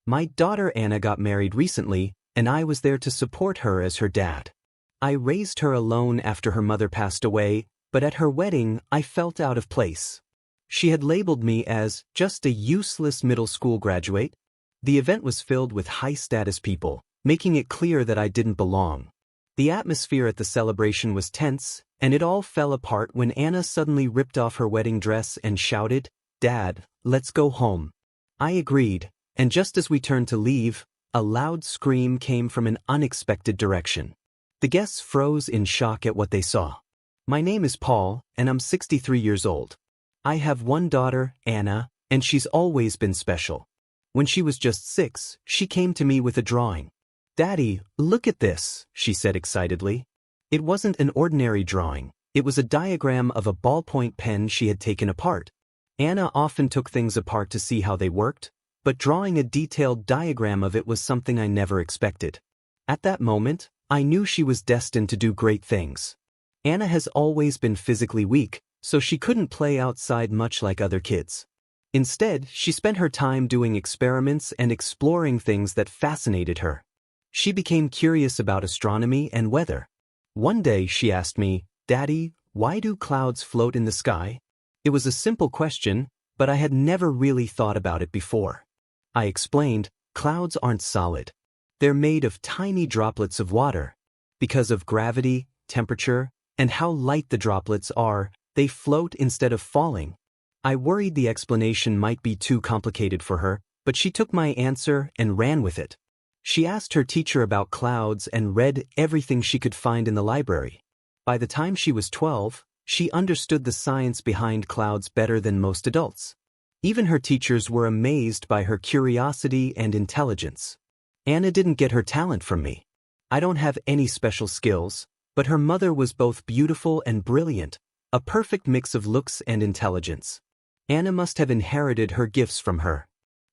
My daughter Anna got married recently, and I was there to support her as her dad. I raised her alone after her mother passed away, but at her wedding I felt out of place. She had labeled me as just a useless middle school graduate. The event was filled with high-status people, making it clear that I didn't belong. The atmosphere at the celebration was tense, and it all fell apart when Anna suddenly ripped off her wedding dress and shouted, "Dad, let's go home." I agreed, and just as we turned to leave, a loud scream came from an unexpected direction. The guests froze in shock at what they saw. My name is Paul, and I'm 63 years old. I have one daughter, Anna, and she's always been special. When she was just 6, she came to me with a drawing. "Daddy, look at this," she said excitedly. It wasn't an ordinary drawing. It was a diagram of a ballpoint pen she had taken apart. Anna often took things apart to see how they worked, but drawing a detailed diagram of it was something I never expected. At that moment, I knew she was destined to do great things. Anna has always been physically weak, so she couldn't play outside much like other kids. Instead, she spent her time doing experiments and exploring things that fascinated her. She became curious about astronomy and weather. One day she asked me, "Daddy, why do clouds float in the sky?" It was a simple question, but I had never really thought about it before. I explained, clouds aren't solid. They're made of tiny droplets of water. Because of gravity, temperature, and how light the droplets are, they float instead of falling. I worried the explanation might be too complicated for her, but she took my answer and ran with it. She asked her teacher about clouds and read everything she could find in the library. By the time she was 12, she understood the science behind clouds better than most adults. Even her teachers were amazed by her curiosity and intelligence. Anna didn't get her talent from me. I don't have any special skills, but her mother was both beautiful and brilliant, a perfect mix of looks and intelligence. Anna must have inherited her gifts from her.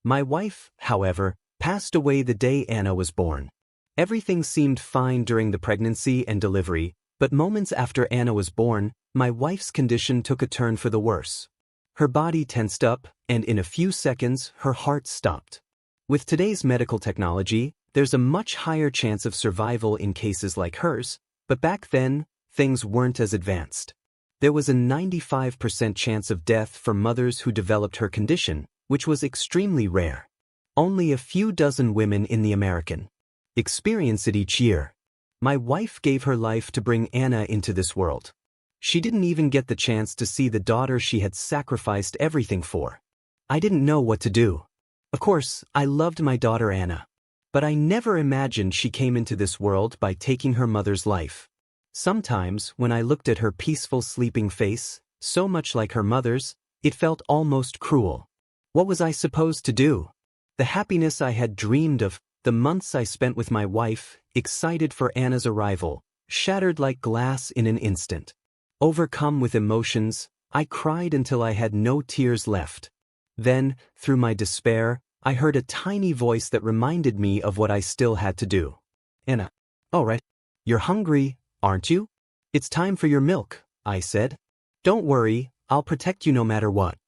My wife, however, passed away the day Anna was born. Everything seemed fine during the pregnancy and delivery, but moments after Anna was born, my wife's condition took a turn for the worse. Her body tensed up, and in a few seconds, her heart stopped. With today's medical technology, there's a much higher chance of survival in cases like hers, but back then, things weren't as advanced. There was a 95% chance of death for mothers who developed her condition, which was extremely rare. Only a few dozen women in the American experience it each year. My wife gave her life to bring Anna into this world. She didn't even get the chance to see the daughter she had sacrificed everything for. I didn't know what to do. Of course, I loved my daughter Anna. But I never imagined she came into this world by taking her mother's life. Sometimes, when I looked at her peaceful sleeping face, so much like her mother's, it felt almost cruel. What was I supposed to do? The happiness I had dreamed of, the months I spent with my wife, excited for Anna's arrival, shattered like glass in an instant. Overcome with emotions, I cried until I had no tears left. Then, through my despair, I heard a tiny voice that reminded me of what I still had to do. "Anna, all right. You're hungry, aren't you? It's time for your milk," I said. "Don't worry, I'll protect you no matter what."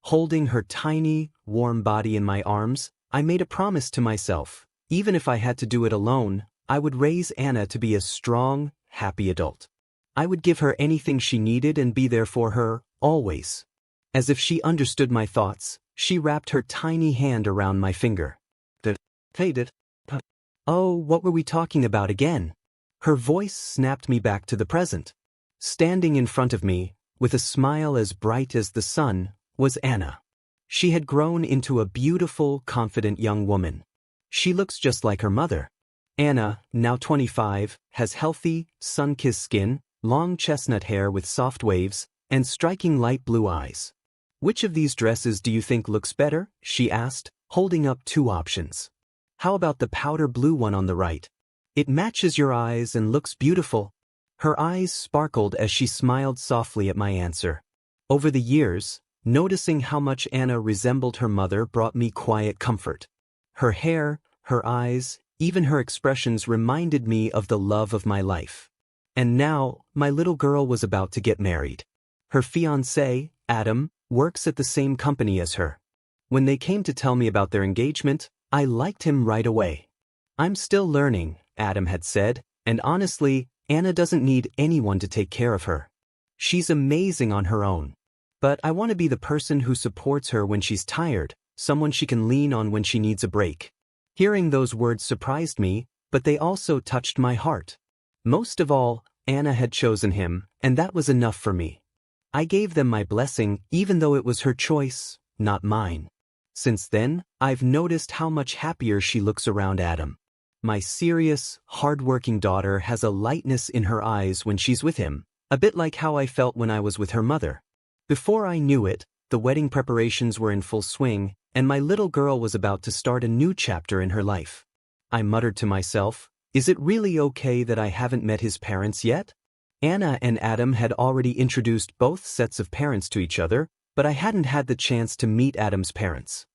Holding her tiny, warm body in my arms, I made a promise to myself. Even if I had to do it alone, I would raise Anna to be a strong, happy adult. I would give her anything she needed and be there for her, always. As if she understood my thoughts, she wrapped her tiny hand around my finger. Faded. Oh, what were we talking about again? Her voice snapped me back to the present. Standing in front of me, with a smile as bright as the sun, was Anna. She had grown into a beautiful, confident young woman. She looks just like her mother. Anna, now 25, has healthy, sun-kissed skin, long chestnut hair with soft waves, and striking light blue eyes. "Which of these dresses do you think looks better?" she asked, holding up 2 options. "How about the powder blue one on the right? It matches your eyes and looks beautiful." Her eyes sparkled as she smiled softly at my answer. Over the years, noticing how much Anna resembled her mother brought me quiet comfort. Her hair, her eyes, even her expressions reminded me of the love of my life. And now, my little girl was about to get married. Her fiancé, Adam, works at the same company as her. When they came to tell me about their engagement, I liked him right away. I'm still learning, Adam had said, and honestly, Anna doesn't need anyone to take care of her. She's amazing on her own. But I want to be the person who supports her when she's tired, someone she can lean on when she needs a break. Hearing those words surprised me, but they also touched my heart. Most of all, Anna had chosen him, and that was enough for me. I gave them my blessing even though it was her choice, not mine. Since then, I've noticed how much happier she looks around Adam. My serious, hard-working daughter has a lightness in her eyes when she's with him, a bit like how I felt when I was with her mother. Before I knew it, the wedding preparations were in full swing, and my little girl was about to start a new chapter in her life. I muttered to myself, is it really okay that I haven't met his parents yet? Anna and Adam had already introduced both sets of parents to each other, but I hadn't had the chance to meet Adam's parents.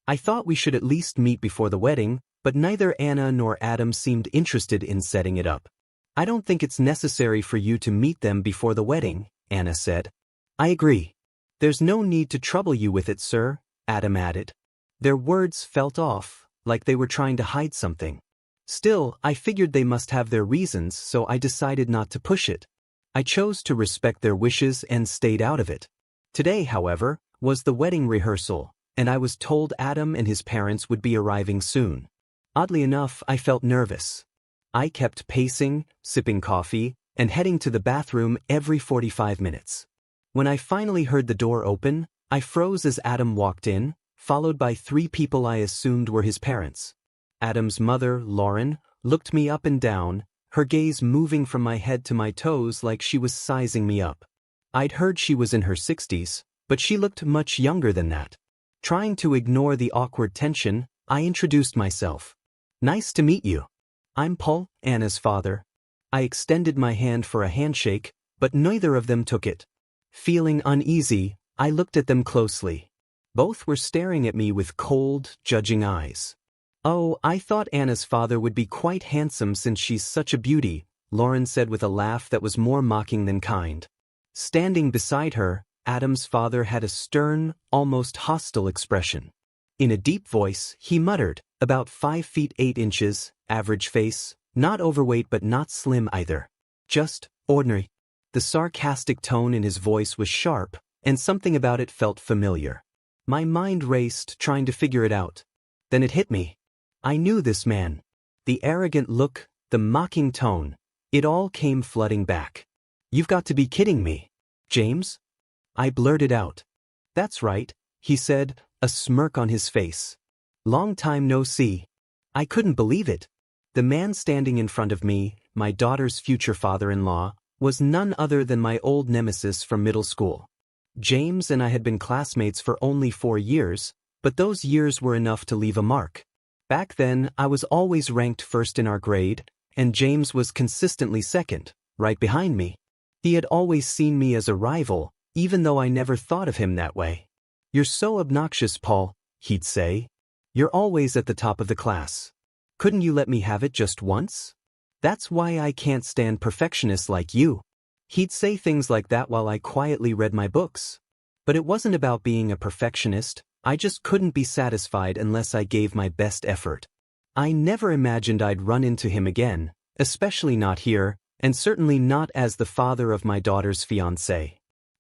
I thought we should at least meet before the wedding, but neither Anna nor Adam seemed interested in setting it up. I don't think it's necessary for you to meet them before the wedding, Anna said. I agree. There's no need to trouble you with it, sir, Adam added. Their words felt off, like they were trying to hide something. Still, I figured they must have their reasons, so I decided not to push it. I chose to respect their wishes and stayed out of it. Today, however, was the wedding rehearsal, and I was told Adam and his parents would be arriving soon. Oddly enough, I felt nervous. I kept pacing, sipping coffee, and heading to the bathroom every 45 minutes. When I finally heard the door open, I froze as Adam walked in, followed by 3 people I assumed were his parents. Adam's mother, Lauren, looked me up and down, her gaze moving from my head to my toes like she was sizing me up. I'd heard she was in her 60s, but she looked much younger than that. Trying to ignore the awkward tension, I introduced myself. Nice to meet you. I'm Paul, Anna's father. I extended my hand for a handshake, but neither of them took it. Feeling uneasy, I looked at them closely. Both were staring at me with cold, judging eyes. Oh, I thought Anna's father would be quite handsome since she's such a beauty, Lauren said with a laugh that was more mocking than kind. Standing beside her, Adam's father had a stern, almost hostile expression. In a deep voice, he muttered, about 5 feet 8 inches, average face, not overweight but not slim either. Just ordinary. The sarcastic tone in his voice was sharp, and something about it felt familiar. My mind raced, trying to figure it out. Then it hit me. I knew this man. The arrogant look, the mocking tone, it all came flooding back. You've got to be kidding me. James? I blurted out. That's right, he said, a smirk on his face. Long time no see. I couldn't believe it. The man standing in front of me, my daughter's future father-in-law, was none other than my old nemesis from middle school. James and I had been classmates for only 4 years, but those years were enough to leave a mark. Back then, I was always ranked first in our grade, and James was consistently second, right behind me. He had always seen me as a rival, even though I never thought of him that way. You're so obnoxious, Paul, he'd say. You're always at the top of the class. Couldn't you let me have it just once? That's why I can't stand perfectionists like you. He'd say things like that while I quietly read my books. But it wasn't about being a perfectionist. I just couldn't be satisfied unless I gave my best effort. I never imagined I'd run into him again, especially not here, and certainly not as the father of my daughter's fiancé.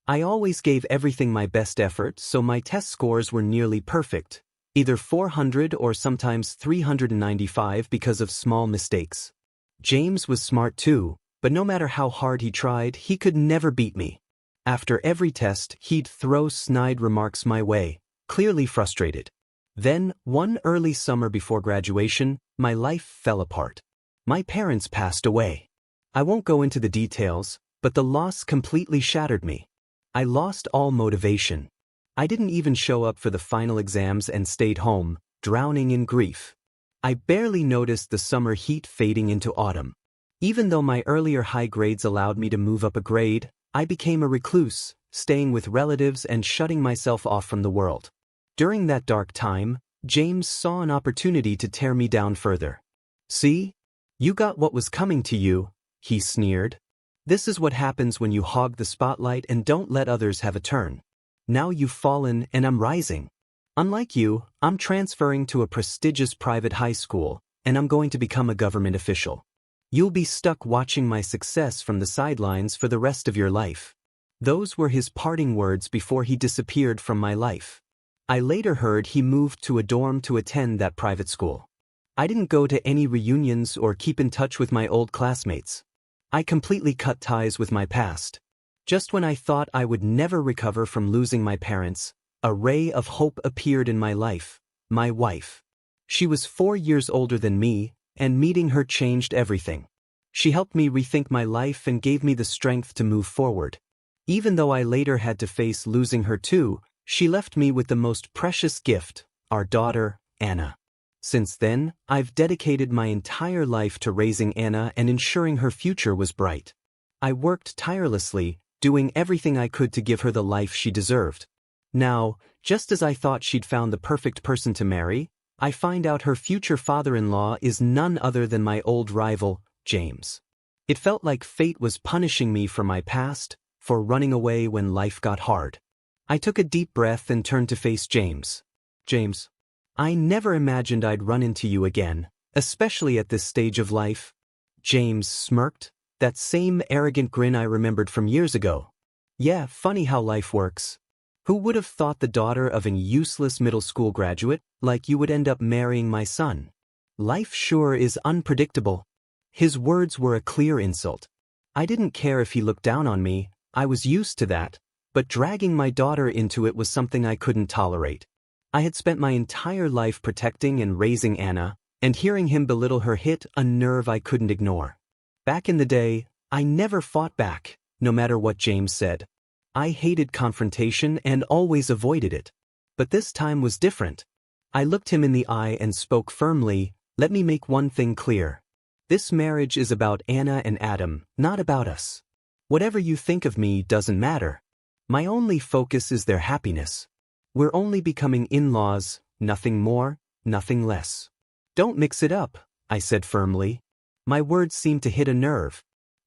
I always gave everything my best effort, so my test scores were nearly perfect, either 400 or sometimes 395 because of small mistakes. James was smart too, but no matter how hard he tried, he could never beat me. After every test, he'd throw snide remarks my way, clearly frustrated. Then, one early summer before graduation, my life fell apart. My parents passed away. I won't go into the details, but the loss completely shattered me. I lost all motivation. I didn't even show up for the final exams and stayed home, drowning in grief. I barely noticed the summer heat fading into autumn. Even though my earlier high grades allowed me to move up a grade, I became a recluse, staying with relatives and shutting myself off from the world. During that dark time, James saw an opportunity to tear me down further. See? You got what was coming to you, he sneered. This is what happens when you hog the spotlight and don't let others have a turn. Now you've fallen and I'm rising. Unlike you, I'm transferring to a prestigious private high school, and I'm going to become a government official. You'll be stuck watching my success from the sidelines for the rest of your life. Those were his parting words before he disappeared from my life. I later heard he moved to a dorm to attend that private school. I didn't go to any reunions or keep in touch with my old classmates. I completely cut ties with my past. Just when I thought I would never recover from losing my parents, a ray of hope appeared in my life: my wife. She was 4 years older than me, and meeting her changed everything. She helped me rethink my life and gave me the strength to move forward. Even though I later had to face losing her too, she left me with the most precious gift: our daughter, Anna. Since then, I've dedicated my entire life to raising Anna and ensuring her future was bright. I worked tirelessly, doing everything I could to give her the life she deserved. Now, just as I thought she'd found the perfect person to marry, I find out her future father-in-law is none other than my old rival, James. It felt like fate was punishing me for my past, for running away when life got hard. I took a deep breath and turned to face James. James, I never imagined I'd run into you again, especially at this stage of life. James smirked, that same arrogant grin I remembered from years ago. Yeah, funny how life works. Who would have thought the daughter of an useless middle school graduate like you would end up marrying my son? Life sure is unpredictable. His words were a clear insult. I didn't care if he looked down on me, I was used to that, but dragging my daughter into it was something I couldn't tolerate. I had spent my entire life protecting and raising Anna, and hearing him belittle her hit a nerve I couldn't ignore. Back in the day, I never fought back, no matter what James said. I hated confrontation and always avoided it. But this time was different. I looked him in the eye and spoke firmly. Let me make one thing clear. This marriage is about Anna and Adam, not about us. Whatever you think of me doesn't matter. My only focus is their happiness. We're only becoming in-laws, nothing more, nothing less. Don't mix it up, I said firmly. My words seemed to hit a nerve.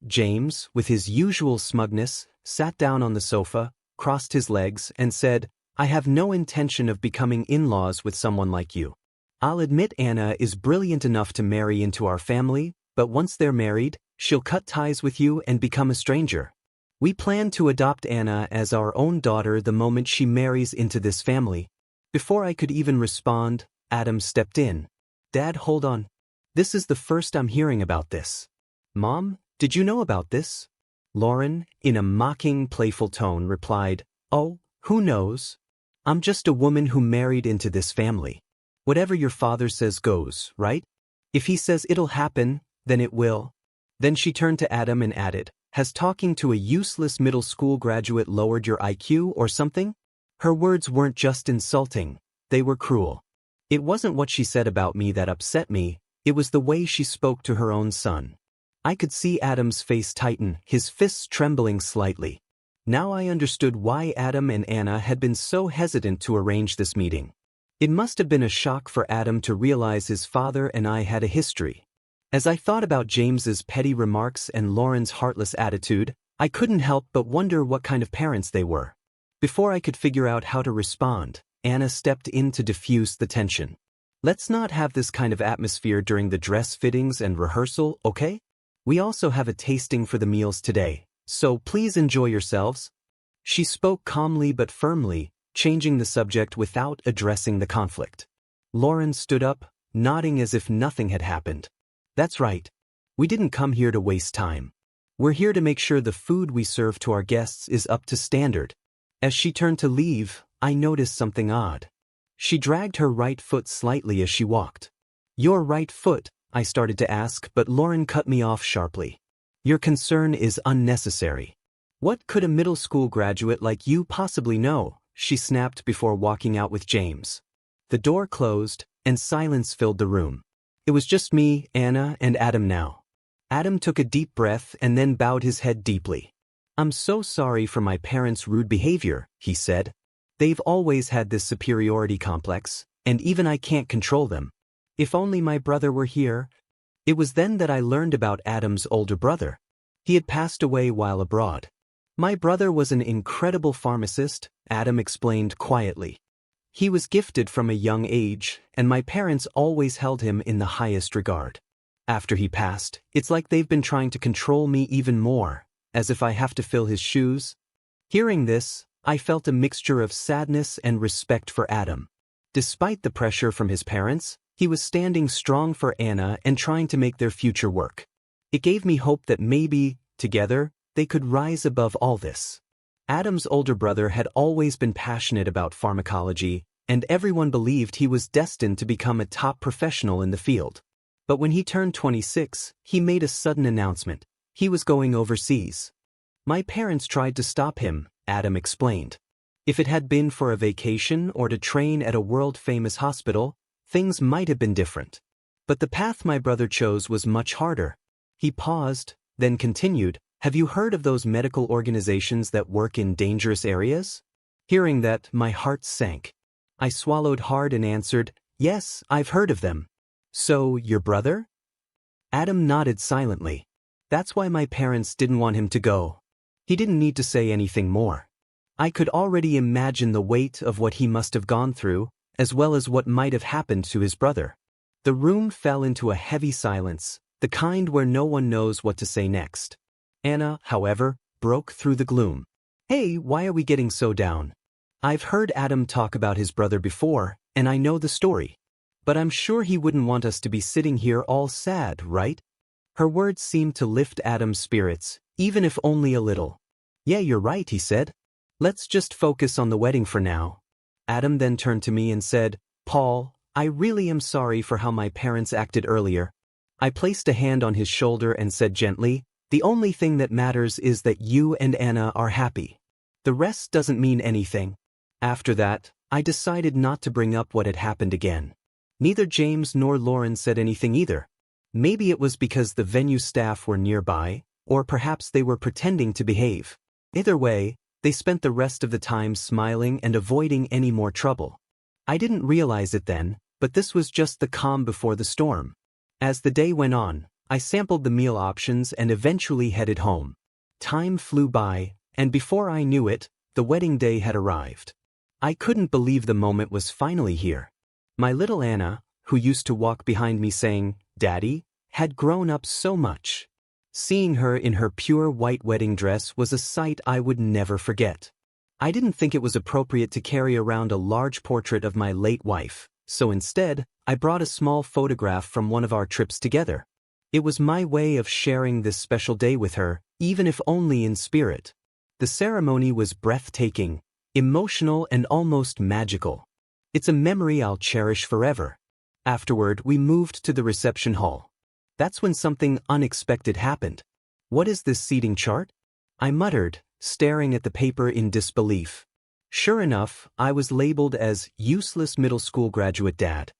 James, with his usual smugness, sat down on the sofa, crossed his legs, and said, I have no intention of becoming in-laws with someone like you. I'll admit Anna is brilliant enough to marry into our family, but once they're married, she'll cut ties with you and become a stranger. We plan to adopt Anna as our own daughter the moment she marries into this family. Before I could even respond, Adam stepped in. Dad, hold on. This is the first I'm hearing about this. Mom, did you know about this? Lauren, in a mocking, playful tone, replied, Oh, who knows? I'm just a woman who married into this family. Whatever your father says goes, right? If he says it'll happen, then it will. Then she turned to Adam and added, Has talking to a useless middle school graduate lowered your IQ or something? Her words weren't just insulting, they were cruel. It wasn't what she said about me that upset me, it was the way she spoke to her own son. I could see Adam's face tighten, his fists trembling slightly. Now I understood why Adam and Anna had been so hesitant to arrange this meeting. It must have been a shock for Adam to realize his father and I had a history. As I thought about James's petty remarks and Lauren's heartless attitude, I couldn't help but wonder what kind of parents they were. Before I could figure out how to respond, Anna stepped in to diffuse the tension. Let's not have this kind of atmosphere during the dress fittings and rehearsal, okay? We also have a tasting for the meals today, so please enjoy yourselves. She spoke calmly but firmly, changing the subject without addressing the conflict. Lauren stood up, nodding as if nothing had happened. That's right. We didn't come here to waste time. We're here to make sure the food we serve to our guests is up to standard. As she turned to leave, I noticed something odd. She dragged her right foot slightly as she walked. Your right foot, I started to ask, but Lauren cut me off sharply. Your concern is unnecessary. What could a middle school graduate like you possibly know? She snapped before walking out with James. The door closed, and silence filled the room. It was just me, Anna, and Adam now. Adam took a deep breath and then bowed his head deeply. I'm so sorry for my parents' rude behavior, he said. They've always had this superiority complex, and even I can't control them. If only my brother were here. It was then that I learned about Adam's older brother. He had passed away while abroad. My brother was an incredible pharmacist, Adam explained quietly. He was gifted from a young age, and my parents always held him in the highest regard. After he passed, it's like they've been trying to control me even more, as if I have to fill his shoes. Hearing this, I felt a mixture of sadness and respect for Adam. Despite the pressure from his parents, he was standing strong for Anna and trying to make their future work. It gave me hope that maybe, together, they could rise above all this. Adam's older brother had always been passionate about pharmacology, and everyone believed he was destined to become a top professional in the field. But when he turned 26, he made a sudden announcement. He was going overseas. My parents tried to stop him, Adam explained. If it had been for a vacation or to train at a world-famous hospital, things might have been different. But the path my brother chose was much harder. He paused, then continued, "Have you heard of those medical organizations that work in dangerous areas?" Hearing that, my heart sank. I swallowed hard and answered, "Yes, I've heard of them." "So, your brother?" Adam nodded silently. That's why my parents didn't want him to go. He didn't need to say anything more. I could already imagine the weight of what he must have gone through, as well as what might have happened to his brother. The room fell into a heavy silence, the kind where no one knows what to say next. Anna, however, broke through the gloom. "Hey, why are we getting so down? I've heard Adam talk about his brother before, and I know the story. But I'm sure he wouldn't want us to be sitting here all sad, right?" Her words seemed to lift Adam's spirits, even if only a little. "Yeah, you're right," he said. "Let's just focus on the wedding for now." Adam then turned to me and said, "Paul, I really am sorry for how my parents acted earlier." I placed a hand on his shoulder and said gently, "The only thing that matters is that you and Anna are happy. The rest doesn't mean anything." After that, I decided not to bring up what had happened again. Neither James nor Lauren said anything either. Maybe it was because the venue staff were nearby, or perhaps they were pretending to behave. Either way, they spent the rest of the time smiling and avoiding any more trouble. I didn't realize it then, but this was just the calm before the storm. As the day went on, I sampled the meal options and eventually headed home. Time flew by, and before I knew it, the wedding day had arrived. I couldn't believe the moment was finally here. My little Anna, who used to walk behind me saying, "Daddy," had grown up so much. Seeing her in her pure white wedding dress was a sight I would never forget. I didn't think it was appropriate to carry around a large portrait of my late wife, so instead, I brought a small photograph from one of our trips together. It was my way of sharing this special day with her, even if only in spirit. The ceremony was breathtaking, emotional, and almost magical. It's a memory I'll cherish forever. Afterward, we moved to the reception hall. That's when something unexpected happened. "What is this seating chart?" I muttered, staring at the paper in disbelief. Sure enough, I was labeled as useless middle school graduate dad.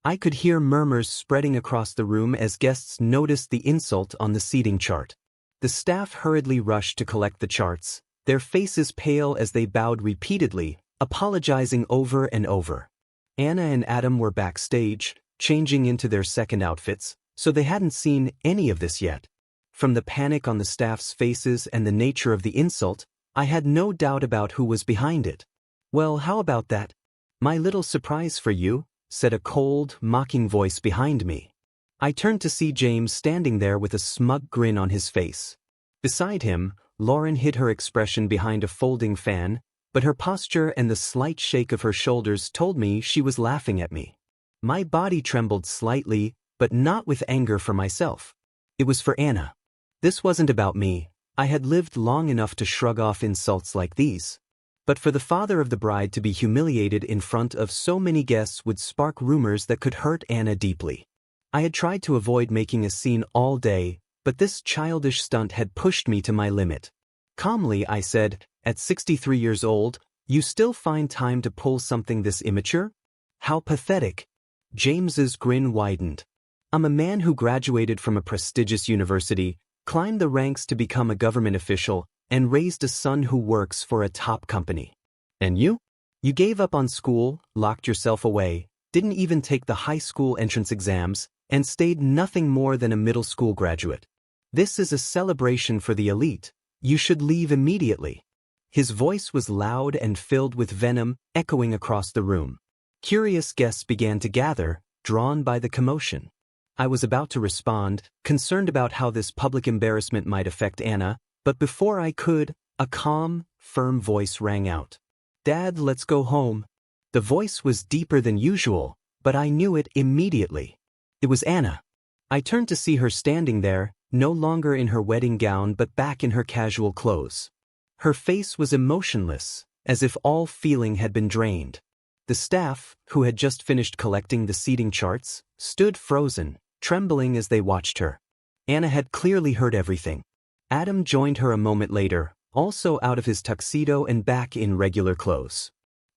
I could hear murmurs spreading across the room as guests noticed the insult on the seating chart. The staff hurriedly rushed to collect the charts, their faces pale as they bowed repeatedly, apologizing over and over. Anna and Adam were backstage, changing into their second outfits, so they hadn't seen any of this yet. From the panic on the staff's faces and the nature of the insult, I had no doubt about who was behind it. "Well, how about that? My little surprise for you," said a cold, mocking voice behind me. I turned to see James standing there with a smug grin on his face. Beside him, Lauren hid her expression behind a folding fan, but her posture and the slight shake of her shoulders told me she was laughing at me. My body trembled slightly, but not with anger for myself. It was for Anna. This wasn't about me. I had lived long enough to shrug off insults like these. But for the father of the bride to be humiliated in front of so many guests would spark rumors that could hurt Anna deeply. I had tried to avoid making a scene all day, but this childish stunt had pushed me to my limit. Calmly, I said, "At 63 years old, you still find time to pull something this immature? How pathetic." James's grin widened. "I'm a man who graduated from a prestigious university, climbed the ranks to become a government official, and raised a son who works for a top company. And you? You gave up on school, locked yourself away, didn't even take the high school entrance exams, and stayed nothing more than a middle school graduate. This is a celebration for the elite. You should leave immediately." His voice was loud and filled with venom, echoing across the room. Curious guests began to gather, drawn by the commotion. I was about to respond, concerned about how this public embarrassment might affect Anna, but before I could, a calm, firm voice rang out. "Dad, let's go home." The voice was deeper than usual, but I knew it immediately. It was Anna. I turned to see her standing there, no longer in her wedding gown but back in her casual clothes. Her face was emotionless, as if all feeling had been drained. The staff, who had just finished collecting the seating charts, stood frozen, trembling as they watched her. Anna had clearly heard everything. Adam joined her a moment later, also out of his tuxedo and back in regular clothes.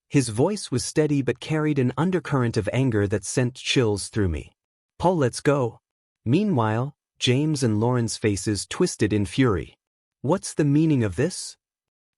His voice was steady but carried an undercurrent of anger that sent chills through me. "Paul, let's go." Meanwhile, James and Lauren's faces twisted in fury. "What's the meaning of this?"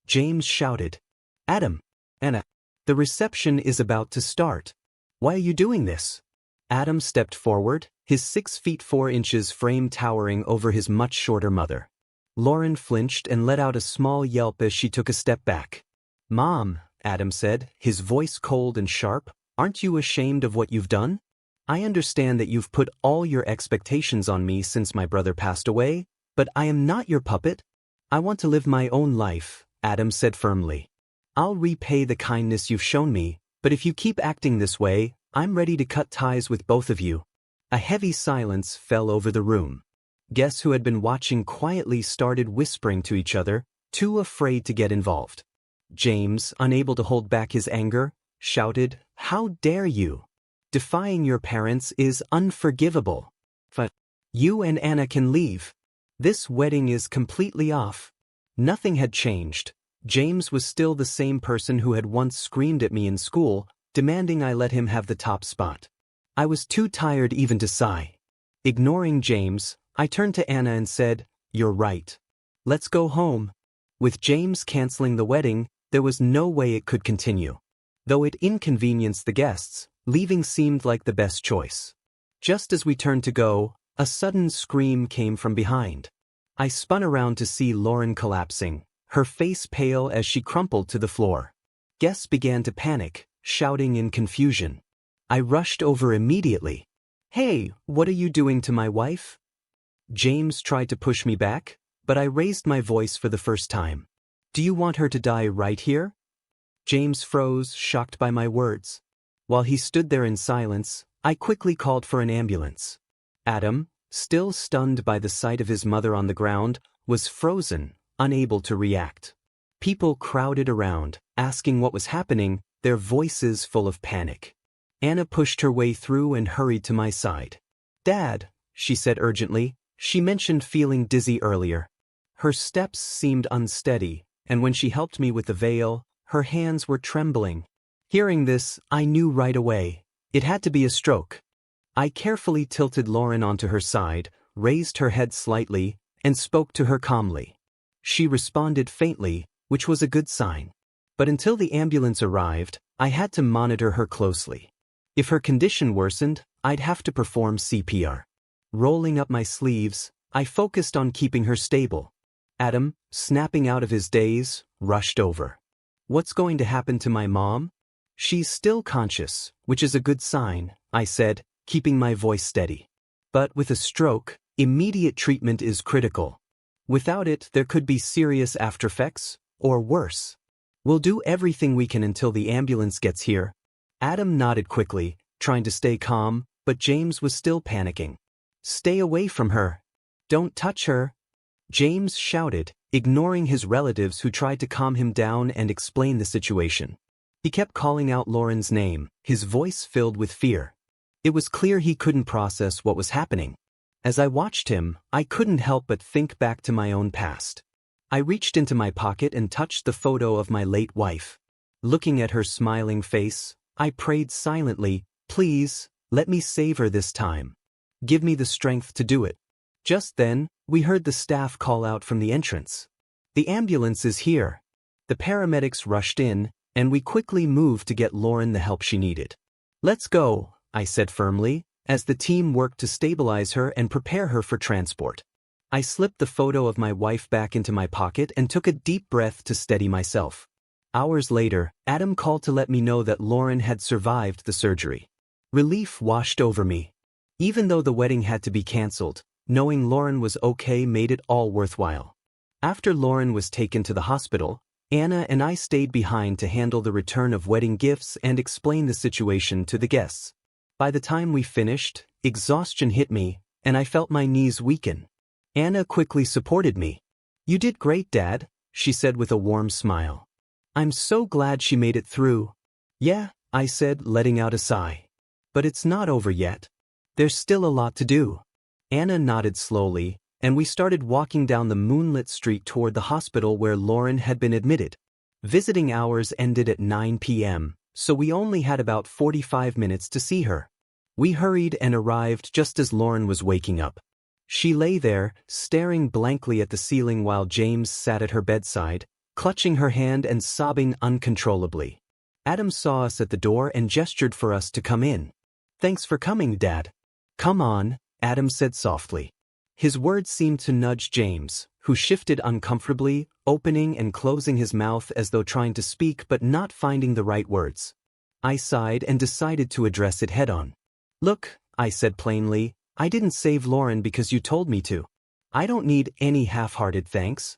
James shouted. "Adam, Anna, the reception is about to start. Why are you doing this?" Adam stepped forward, his 6 feet 4 inches frame towering over his much shorter mother. Lauren flinched and let out a small yelp as she took a step back. "Mom," Adam said, his voice cold and sharp, "aren't you ashamed of what you've done? I understand that you've put all your expectations on me since my brother passed away, but I am not your puppet. I want to live my own life," Adam said firmly. "I'll repay the kindness you've shown me, but if you keep acting this way, I'm ready to cut ties with both of you." A heavy silence fell over the room. Guests who had been watching quietly started whispering to each other, too afraid to get involved. James, unable to hold back his anger, shouted, "How dare you? Defying your parents is unforgivable. But you and Anna can leave. This wedding is completely off." Nothing had changed. James was still the same person who had once screamed at me in school, demanding I let him have the top spot. I was too tired even to sigh. Ignoring James, I turned to Anna and said, "You're right. Let's go home." With James canceling the wedding, there was no way it could continue. Though it inconvenienced the guests, leaving seemed like the best choice. Just as we turned to go, a sudden scream came from behind. I spun around to see Lauren collapsing, her face pale as she crumpled to the floor. Guests began to panic, shouting in confusion. I rushed over immediately. "Hey, what are you doing to my wife?" James tried to push me back, but I raised my voice for the first time. "Do you want her to die right here?" James froze, shocked by my words. While he stood there in silence, I quickly called for an ambulance. Adam, still stunned by the sight of his mother on the ground, was frozen, unable to react. People crowded around, asking what was happening, their voices full of panic. Anna pushed her way through and hurried to my side. "Dad," she said urgently. She mentioned feeling dizzy earlier. Her steps seemed unsteady, and when she helped me with the veil, her hands were trembling. Hearing this, I knew right away. It had to be a stroke. I carefully tilted Lauren onto her side, raised her head slightly, and spoke to her calmly. She responded faintly, which was a good sign. But until the ambulance arrived, I had to monitor her closely. If her condition worsened, I'd have to perform CPR. Rolling up my sleeves, I focused on keeping her stable. Adam, snapping out of his daze, rushed over. "What's going to happen to my mom?" "She's still conscious, which is a good sign," I said, keeping my voice steady. "But with a stroke, immediate treatment is critical. Without it, there could be serious aftereffects, or worse. We'll do everything we can until the ambulance gets here." Adam nodded quickly, trying to stay calm, but James was still panicking. "Stay away from her. Don't touch her," James shouted, ignoring his relatives who tried to calm him down and explain the situation. He kept calling out Lauren's name, his voice filled with fear. It was clear he couldn't process what was happening. As I watched him, I couldn't help but think back to my own past. I reached into my pocket and touched the photo of my late wife. Looking at her smiling face, I prayed silently, "Please, let me save her this time. Give me the strength to do it." Just then, we heard the staff call out from the entrance. "The ambulance is here." The paramedics rushed in, and we quickly moved to get Lauren the help she needed. "Let's go," I said firmly, as the team worked to stabilize her and prepare her for transport. I slipped the photo of my wife back into my pocket and took a deep breath to steady myself. Hours later, Adam called to let me know that Lauren had survived the surgery. Relief washed over me. Even though the wedding had to be canceled, knowing Lauren was okay made it all worthwhile. After Lauren was taken to the hospital, Anna and I stayed behind to handle the return of wedding gifts and explain the situation to the guests. By the time we finished, exhaustion hit me, and I felt my knees weaken. Anna quickly supported me. "You did great, Dad," she said with a warm smile. "I'm so glad she made it through." "Yeah," I said, letting out a sigh. "But it's not over yet. There's still a lot to do." Anna nodded slowly, and we started walking down the moonlit street toward the hospital where Lauren had been admitted. Visiting hours ended at 9 p.m., so we only had about 45 minutes to see her. We hurried and arrived just as Lauren was waking up. She lay there, staring blankly at the ceiling while James sat at her bedside, clutching her hand and sobbing uncontrollably. Adam saw us at the door and gestured for us to come in. "Thanks for coming, Dad." "Come on," Adam said softly. His words seemed to nudge James, who shifted uncomfortably, opening and closing his mouth as though trying to speak but not finding the right words. I sighed and decided to address it head-on. "Look," I said plainly, "I didn't save Lauren because you told me to. I don't need any half-hearted thanks."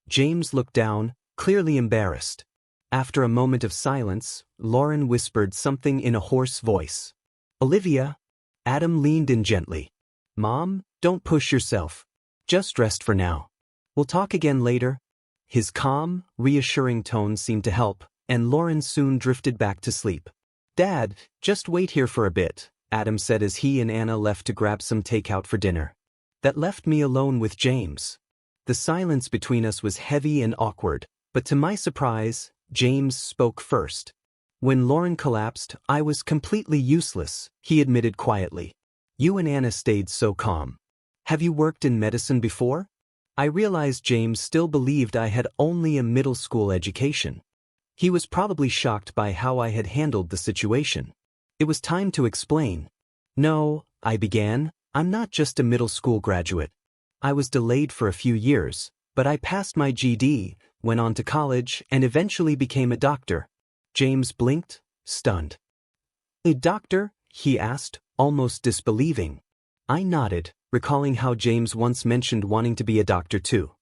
James looked down, clearly embarrassed. After a moment of silence, Lauren whispered something in a hoarse voice. "Olivia." Adam leaned in gently. "Mom, don't push yourself. Just rest for now. We'll talk again later." His calm, reassuring tone seemed to help, and Lauren soon drifted back to sleep. "Dad, just wait here for a bit," Adam said as he and Anna left to grab some takeout for dinner. That left me alone with James. The silence between us was heavy and awkward, but to my surprise, James spoke first. "When Lauren collapsed, I was completely useless," he admitted quietly. "You and Anna stayed so calm. Have you worked in medicine before?" I realized James still believed I had only a middle school education. He was probably shocked by how I had handled the situation. It was time to explain. "No," I began, "I'm not just a middle school graduate. I was delayed for a few years, but I passed my GED, went on to college, and eventually became a doctor." James blinked, stunned. "A doctor?" he asked, almost disbelieving. I nodded, recalling how James once mentioned wanting to be a doctor too.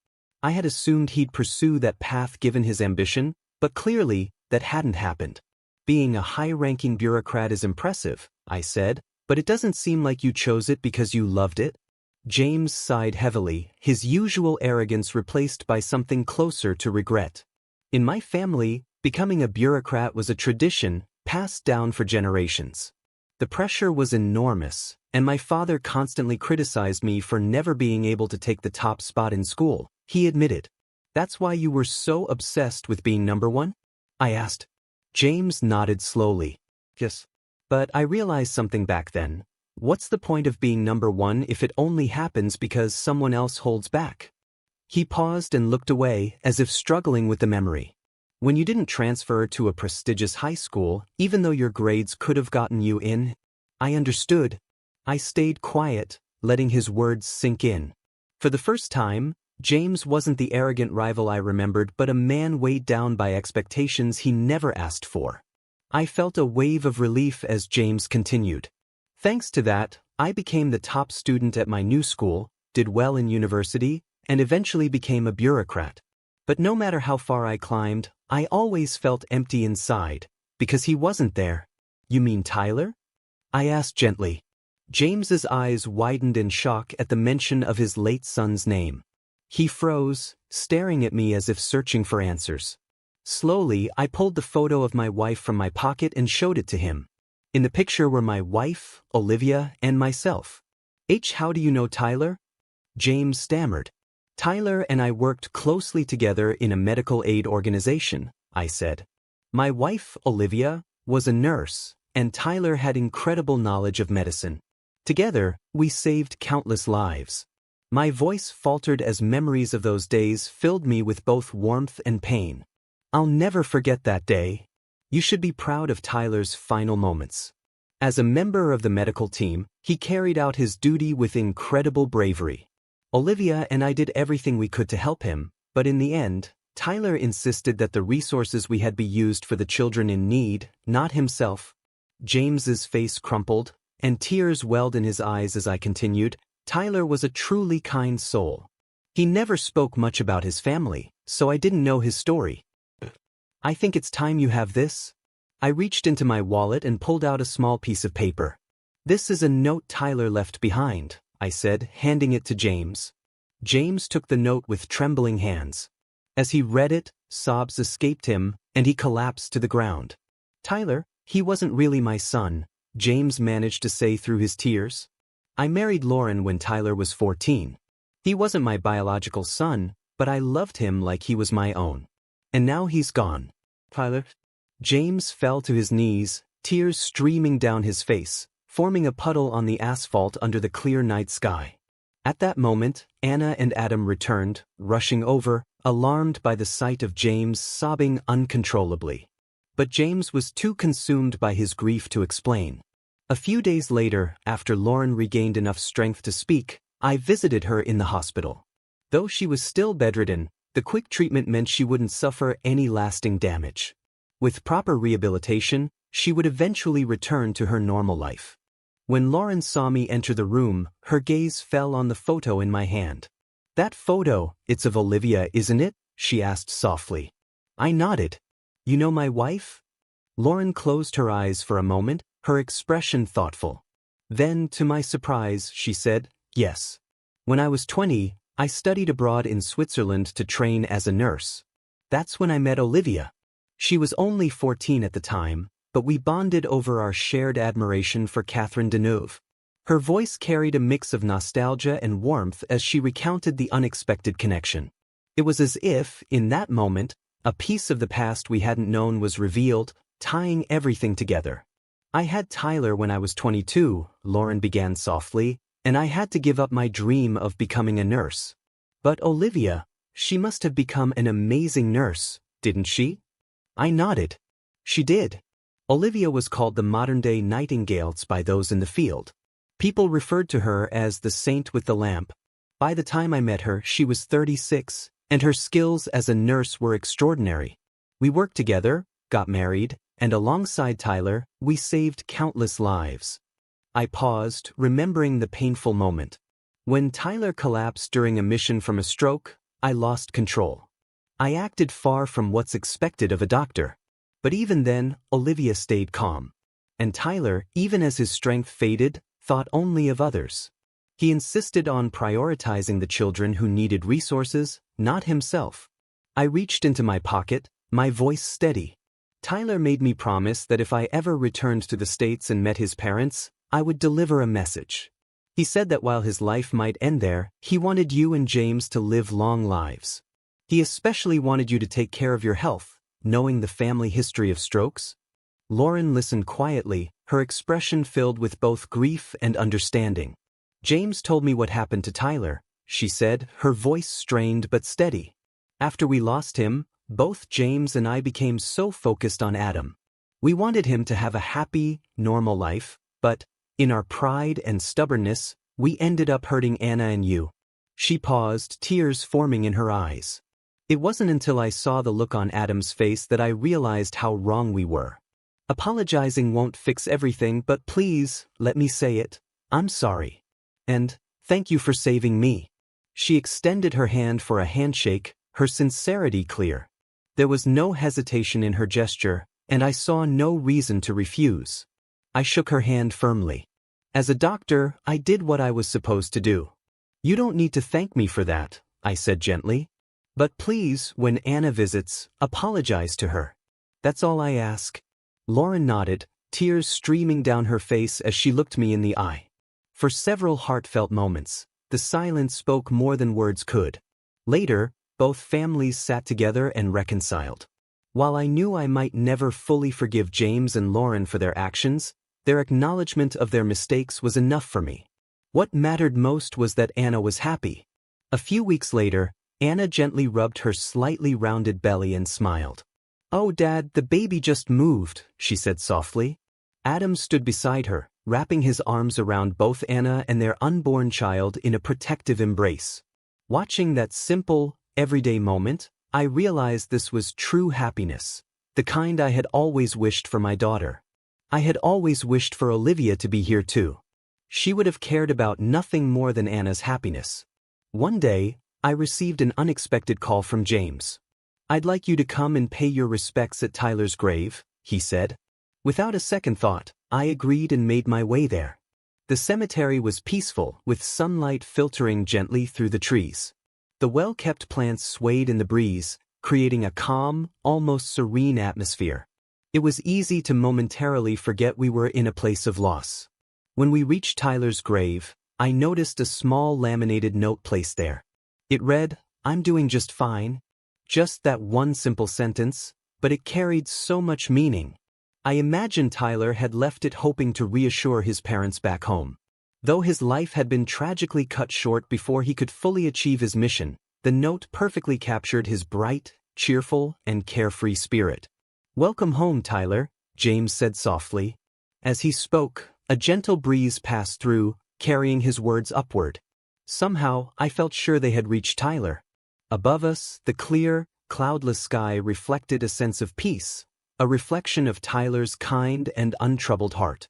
I had assumed he'd pursue that path given his ambition, but clearly, that hadn't happened. "Being a high-ranking bureaucrat is impressive," I said, "but it doesn't seem like you chose it because you loved it." James sighed heavily, his usual arrogance replaced by something closer to regret. "In my family, becoming a bureaucrat was a tradition passed down for generations. The pressure was enormous, and my father constantly criticized me for never being able to take the top spot in school," he admitted. "That's why you were so obsessed with being number one?" I asked. James nodded slowly. "Yes. But I realized something back then. What's the point of being number one if it only happens because someone else holds back?" He paused and looked away, as if struggling with the memory. "When you didn't transfer to a prestigious high school, even though your grades could have gotten you in?" I understood. I stayed quiet, letting his words sink in. For the first time, James wasn't the arrogant rival I remembered, but a man weighed down by expectations he never asked for. I felt a wave of relief as James continued. "Thanks to that, I became the top student at my new school, did well in university, and eventually became a bureaucrat. But no matter how far I climbed, I always felt empty inside, because he wasn't there." "You mean Tyler?" I asked gently. James's eyes widened in shock at the mention of his late son's name. He froze, staring at me as if searching for answers. Slowly, I pulled the photo of my wife from my pocket and showed it to him. In the picture were my wife, Olivia, and myself. "How do you know Tyler?" James stammered. "Tyler and I worked closely together in a medical aid organization," I said. "My wife, Olivia, was a nurse, and Tyler had incredible knowledge of medicine. Together, we saved countless lives." My voice faltered as memories of those days filled me with both warmth and pain. I'll never forget that day. You should be proud of Tyler's final moments. As a member of the medical team, he carried out his duty with incredible bravery. Olivia and I did everything we could to help him, but in the end, Tyler insisted that the resources we had be used for the children in need, not himself. James's face crumpled, and tears welled in his eyes as I continued. Tyler was a truly kind soul. He never spoke much about his family, so I didn't know his story. I think it's time you have this. I reached into my wallet and pulled out a small piece of paper. This is a note Tyler left behind, I said, handing it to James. James took the note with trembling hands. As he read it, sobs escaped him, and he collapsed to the ground. Tyler, he wasn't really my son, James managed to say through his tears. I married Lauren when Tyler was 14. He wasn't my biological son, but I loved him like he was my own. And now he's gone. Tyler? James fell to his knees, tears streaming down his face, forming a puddle on the asphalt under the clear night sky. At that moment, Anna and Adam returned, rushing over, alarmed by the sight of James sobbing uncontrollably. But James was too consumed by his grief to explain. A few days later, after Lauren regained enough strength to speak, I visited her in the hospital. Though she was still bedridden, the quick treatment meant she wouldn't suffer any lasting damage. With proper rehabilitation, she would eventually return to her normal life. When Lauren saw me enter the room, her gaze fell on the photo in my hand. That photo, it's of Olivia, isn't it? She asked softly. I nodded. You know my wife? Lauren closed her eyes for a moment, her expression thoughtful. Then, to my surprise, she said, yes. When I was 20, I studied abroad in Switzerland to train as a nurse. That's when I met Olivia. She was only 14 at the time, but we bonded over our shared admiration for Catherine Deneuve. Her voice carried a mix of nostalgia and warmth as she recounted the unexpected connection. It was as if, in that moment, a piece of the past we hadn't known was revealed, tying everything together. I had Tyler when I was 22, Lauren began softly, and I had to give up my dream of becoming a nurse. But Olivia, she must have become an amazing nurse, didn't she? I nodded. She did. Olivia was called the modern-day Nightingale by those in the field. People referred to her as the saint with the lamp. By the time I met her, she was 36, and her skills as a nurse were extraordinary. We worked together, got married, and alongside Tyler, we saved countless lives. I paused, remembering the painful moment. When Tyler collapsed during a mission from a stroke, I lost control. I acted far from what's expected of a doctor. But even then, Olivia stayed calm. And Tyler, even as his strength faded, thought only of others. He insisted on prioritizing the children who needed resources, not himself. I reached into my pocket, my voice steady. Tyler made me promise that if I ever returned to the States and met his parents, I would deliver a message. He said that while his life might end there, he wanted you and James to live long lives. He especially wanted you to take care of your health, knowing the family history of strokes. Lauren listened quietly, her expression filled with both grief and understanding. James told me what happened to Tyler, she said, her voice strained but steady. After we lost him, both James and I became so focused on Adam. We wanted him to have a happy, normal life, but, in our pride and stubbornness, we ended up hurting Anna and you. She paused, tears forming in her eyes. It wasn't until I saw the look on Adam's face that I realized how wrong we were. Apologizing won't fix everything, but please, let me say it. I'm sorry. And, thank you for saving me. She extended her hand for a handshake, her sincerity clear. There was no hesitation in her gesture, and I saw no reason to refuse. I shook her hand firmly. As a doctor, I did what I was supposed to do. You don't need to thank me for that, I said gently. But please, when Anna visits, apologize to her. That's all I ask. Lauren nodded, tears streaming down her face as she looked me in the eye. For several heartfelt moments, the silence spoke more than words could. Later, both families sat together and reconciled. While I knew I might never fully forgive James and Lauren for their actions, their acknowledgement of their mistakes was enough for me. What mattered most was that Anna was happy. A few weeks later, Anna gently rubbed her slightly rounded belly and smiled. "Oh, Dad, the baby just moved," she said softly. Adam stood beside her, wrapping his arms around both Anna and their unborn child in a protective embrace. Watching that simple, everyday moment, I realized this was true happiness, the kind I had always wished for my daughter. I had always wished for Olivia to be here too. She would have cared about nothing more than Anna's happiness. One day, I received an unexpected call from James. "I'd like you to come and pay your respects at Tyler's grave," he said. Without a second thought, I agreed and made my way there. The cemetery was peaceful, with sunlight filtering gently through the trees. The well-kept plants swayed in the breeze, creating a calm, almost serene atmosphere. It was easy to momentarily forget we were in a place of loss. When we reached Tyler's grave, I noticed a small laminated note placed there. It read, "I'm doing just fine." Just that one simple sentence, but it carried so much meaning. I imagine Tyler had left it hoping to reassure his parents back home. Though his life had been tragically cut short before he could fully achieve his mission, the note perfectly captured his bright, cheerful, and carefree spirit. "Welcome home, Tyler," James said softly. As he spoke, a gentle breeze passed through, carrying his words upward. Somehow, I felt sure they had reached Tyler. Above us, the clear, cloudless sky reflected a sense of peace, a reflection of Tyler's kind and untroubled heart.